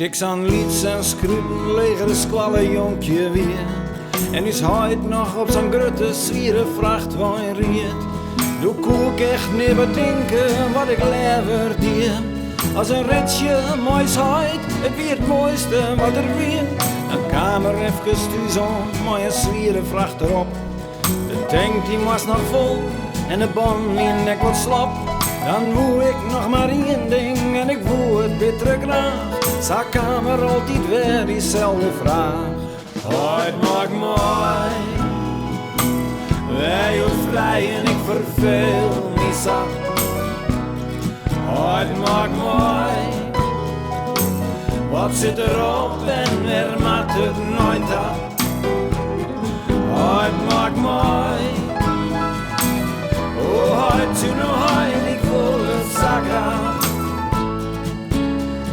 Stiks aan lieds en schruten leger de squalle jonkje weer. En is heid nog op zijn grote zwieren vrachtwagen riet. Doe koek echt niet bedenken wat ik lever die. Als een ritje moois heid, het weer het mooiste wat er weer. Een kamer even thuis om, mooie zwieren vracht erop. De tank die was nog vol en de band in nek wat slap. Dan woe ik nog maar één ding en ik woe het bittere graag. Sa kamer altijd weer diezelfde vraag. Heute maakt mooi, wij wordt vrij en ik verveel me zat. Heute maakt mooi, wat zit erop en er maakt het nooit af. Heute maakt mooi, oh heute toen nog heil, ik voel het zakken.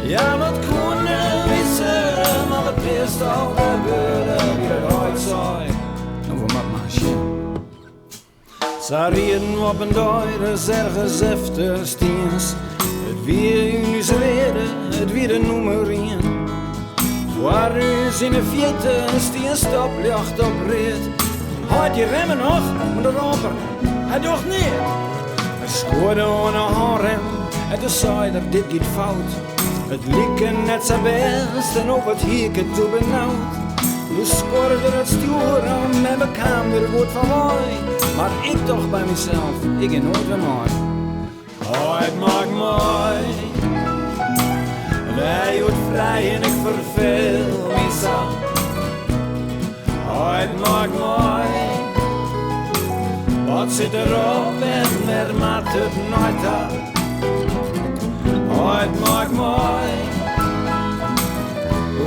Ja, wat kunnen wissen, maar het best al gebeuren wie het ooit zei. Nou, wat maakt maar shit. Ze rieden op een deur, ergens efter stiens. Het wie unis reden, het wie de nummer 1. Waar is in de vierde, stien stoplicht op rit. Hoort je remmen nog, maar de roper, hij docht niet. Hij schoorde aan een handrem, en toen zei dat dit gaat fout. Het lieke net zijn best en op het hieken toe benauwd. Nu scoorde het stuur en met mijn kamer goed van mooi. Maar ik toch bij mezelf, ik heb nooit weer mooi. Het maakt mooi, wij wordt vrij en ik verveel me zo. Het maakt mooi, wat zit erop en er maakt het nooit af. Het maakt mooi,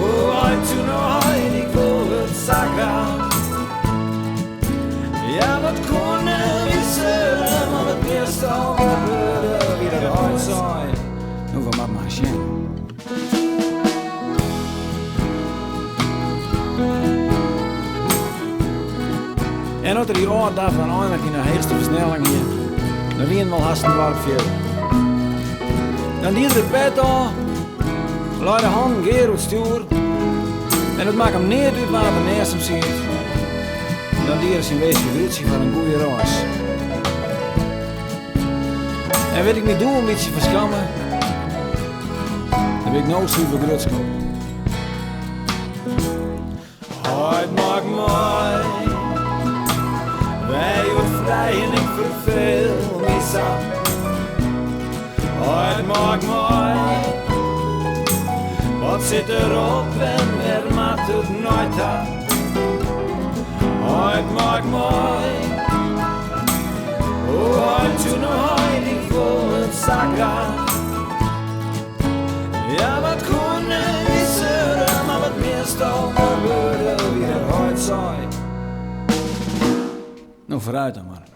oh, uit toen nog heil, ik wil het zakken. Ja, wat kunnen wissen, maar het eerst al gebeuren wie er ooit zei. Nou, wat maakt maar shit. En dat er die oor daar van eindelijk in de heerste versnelling hier. Dan wien wel hasten warp veel. Dan die de pet aan, laat de hand geer op het stuur. En het maakt hem neer uit waar de naast hem zit. Dan die is een weesje grutsie van een goede reis. En weet ik niet doen een beetje verschammen, dan ben ik nooit super grutskop. Het maakt mooi, wij wordt vrij en ik verveel me zo. Het maakt mooi, wat zit erop en er maakt het nooit af. Het maakt mooi, oh uit toen nog heil, ik voel het zakken. Ja, wat kunnen wissen, maar wat meestal gebeuren wie er ooit zei. Nou, vooruit dan maar.